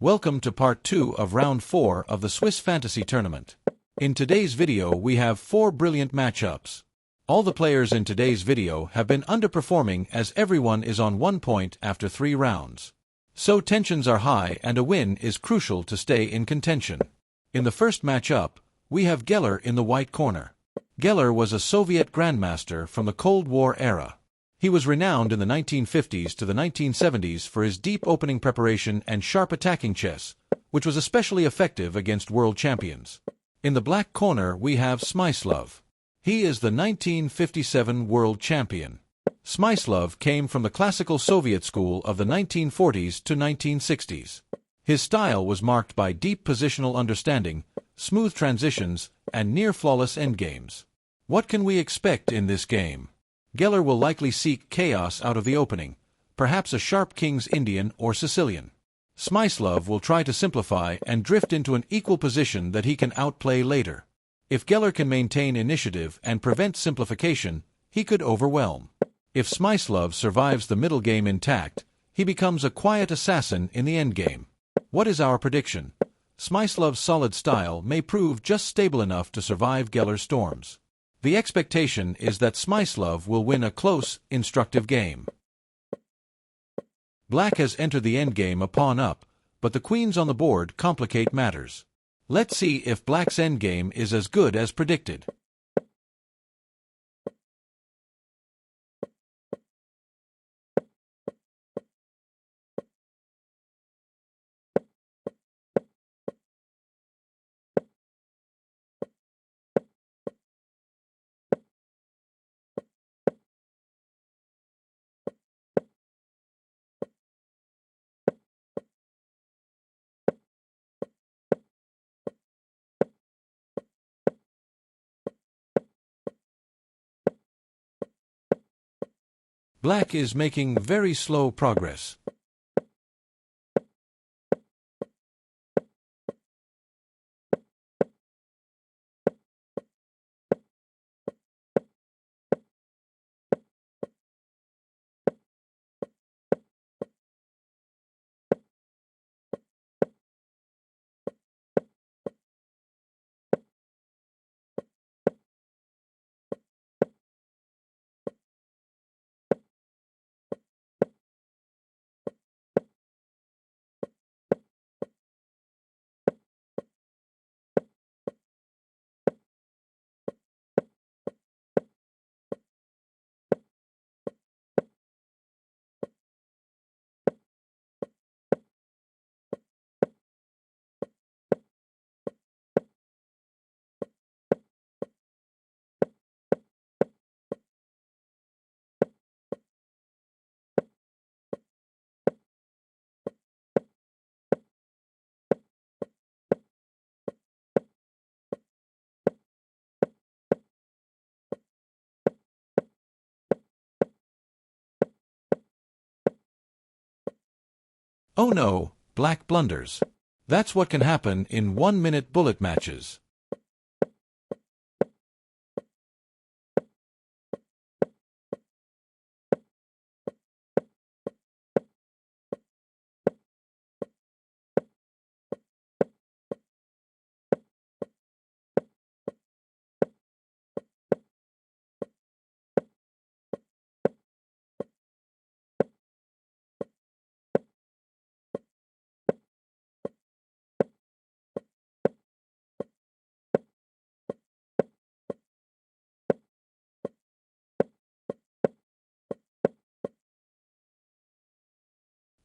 Welcome to part 2 of round 4 of the Swiss Fantasy Tournament. In today's video we have 4 brilliant matchups. All the players in today's video have been underperforming as everyone is on 1 point after 3 rounds. So tensions are high and a win is crucial to stay in contention. In the first matchup, we have Geller in the white corner. Geller was a Soviet grandmaster from the Cold War era. He was renowned in the 1950s to the 1970s for his deep opening preparation and sharp attacking chess, which was especially effective against world champions. In the black corner we have Smyslov. He is the 1957 world champion. Smyslov came from the classical Soviet school of the 1940s to 1960s. His style was marked by deep positional understanding, smooth transitions, and near-flawless endgames. What can we expect in this game? Geller will likely seek chaos out of the opening, perhaps a sharp King's Indian or Sicilian. Smyslov will try to simplify and drift into an equal position that he can outplay later. If Geller can maintain initiative and prevent simplification, he could overwhelm. If Smyslov survives the middle game intact, he becomes a quiet assassin in the endgame. What is our prediction? Smyslov's solid style may prove just stable enough to survive Geller's storms. The expectation is that Smyslov will win a close, instructive game. Black has entered the endgame a pawn up, but the queens on the board complicate matters. Let's see if Black's endgame is as good as predicted. Black is making very slow progress. Oh no, Black blunders. That's what can happen in 1-minute bullet matches.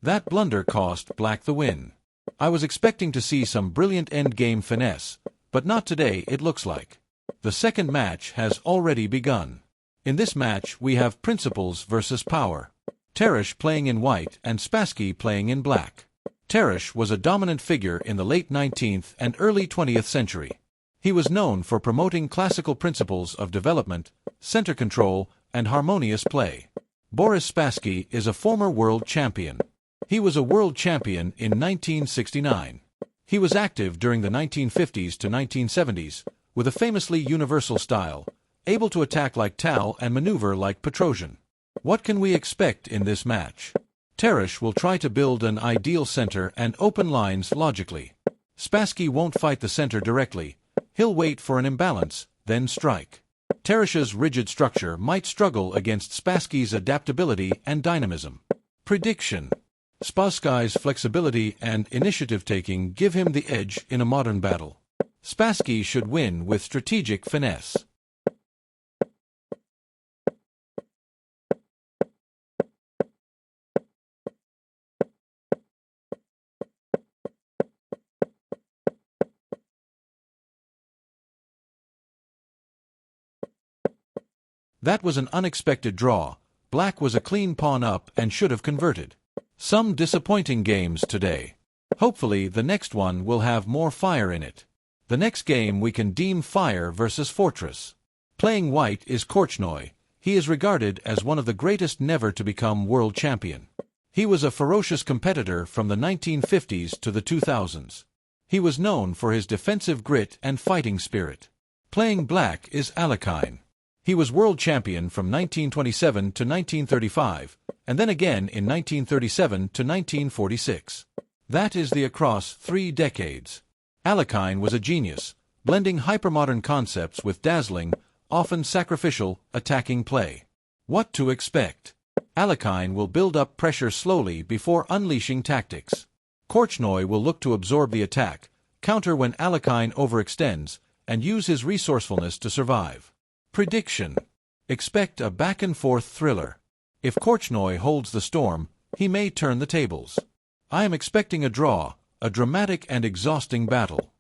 That blunder cost Black the win. I was expecting to see some brilliant endgame finesse, but not today it looks like. The second match has already begun. In this match we have principles versus power. Tarrasch playing in white and Spassky playing in black. Tarrasch was a dominant figure in the late 19th and early 20th century. He was known for promoting classical principles of development, center control, and harmonious play. Boris Spassky is a former world champion. He was a world champion in 1969. He was active during the 1950s to 1970s, with a famously universal style, able to attack like Tal and maneuver like Petrosian. What can we expect in this match? Tarrasch will try to build an ideal center and open lines logically. Spassky won't fight the center directly. He'll wait for an imbalance, then strike. Tarrasch's rigid structure might struggle against Spassky's adaptability and dynamism. Prediction: Spasky's flexibility and initiative-taking give him the edge in a modern battle. Spassky should win with strategic finesse. That was an unexpected draw. Black was a clean pawn up and should have converted. Some disappointing games today. Hopefully the next one will have more fire in it. The next game we can deem fire versus fortress. Playing white is Korchnoi. He is regarded as one of the greatest never to become world champion. He was a ferocious competitor from the 1950s to the 2000s. He was known for his defensive grit and fighting spirit. Playing black is Alekhine. He was world champion from 1927 to 1935, and then again in 1937 to 1946. That is the across 3 decades. Alekhine was a genius, blending hypermodern concepts with dazzling, often sacrificial, attacking play. What to expect? Alekhine will build up pressure slowly before unleashing tactics. Korchnoi will look to absorb the attack, counter when Alekhine overextends, and use his resourcefulness to survive. Prediction: Expect a back-and-forth thriller. If Korchnoi holds the storm, he may turn the tables. I am expecting a draw, a dramatic and exhausting battle.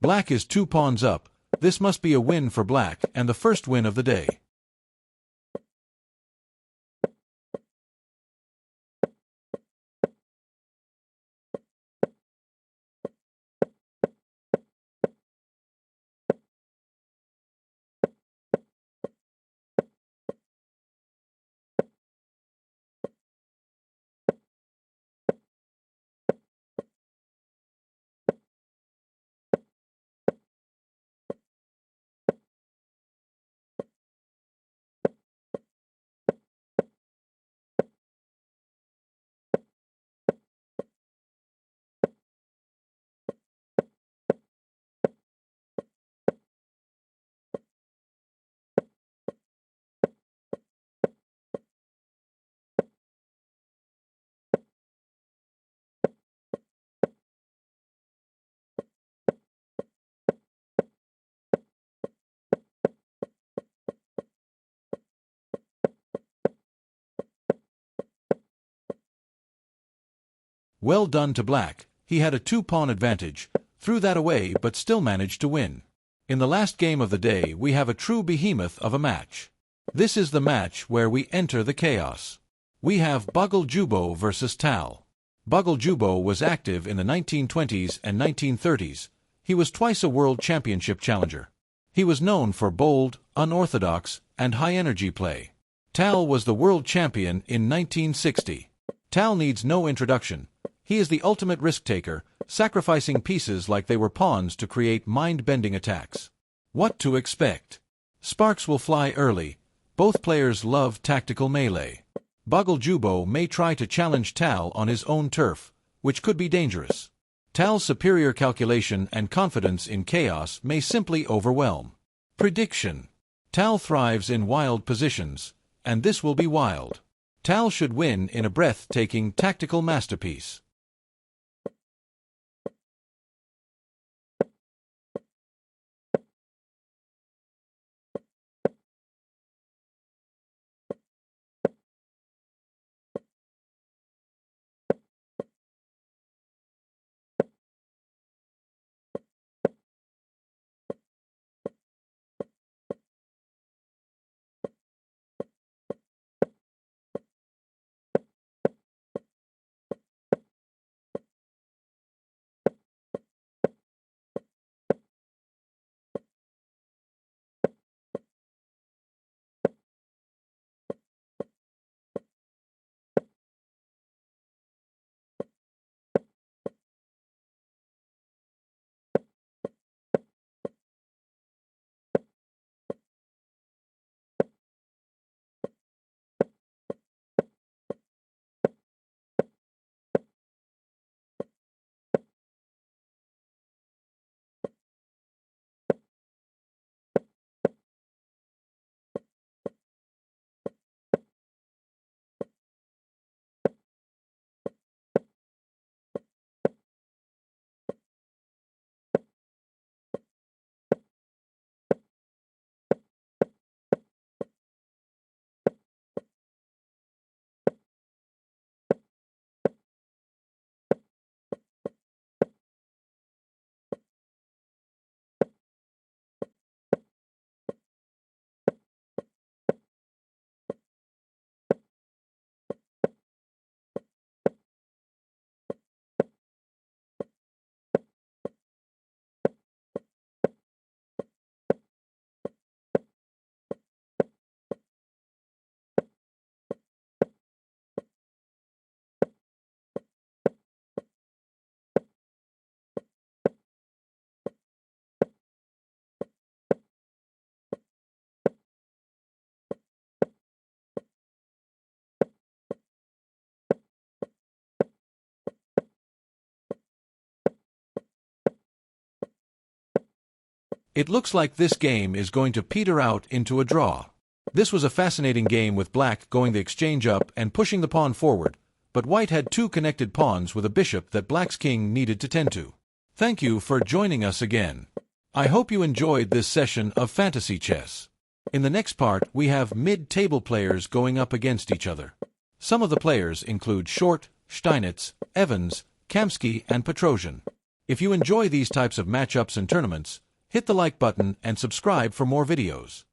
Black is 2 pawns up. This must be a win for black and the first win of the day. Well done to black. He had a 2-pawn advantage, threw that away but still managed to win. In the last game of the day we have a true behemoth of a match. This is the match where we enter the chaos. We have Bogoljubow versus Tal. Bogoljubow was active in the 1920s and 1930s. He was twice a world championship challenger. He was known for bold, unorthodox, and high-energy play. Tal was the world champion in 1960. Tal needs no introduction. He is the ultimate risk-taker, sacrificing pieces like they were pawns to create mind-bending attacks. What to expect? Sparks will fly early. Both players love tactical melee. Bogoljubow may try to challenge Tal on his own turf, which could be dangerous. Tal's superior calculation and confidence in chaos may simply overwhelm. Prediction: Tal thrives in wild positions, and this will be wild. Tal should win in a breathtaking tactical masterpiece. It looks like this game is going to peter out into a draw. This was a fascinating game with black going the exchange up and pushing the pawn forward, but white had two connected pawns with a bishop that black's king needed to tend to. Thank you for joining us again. I hope you enjoyed this session of Fantasy Chess. In the next part, we have mid-table players going up against each other. Some of the players include Short, Steinitz, Evans, Kamsky, and Petrosian. If you enjoy these types of matchups and tournaments, hit the like button and subscribe for more videos.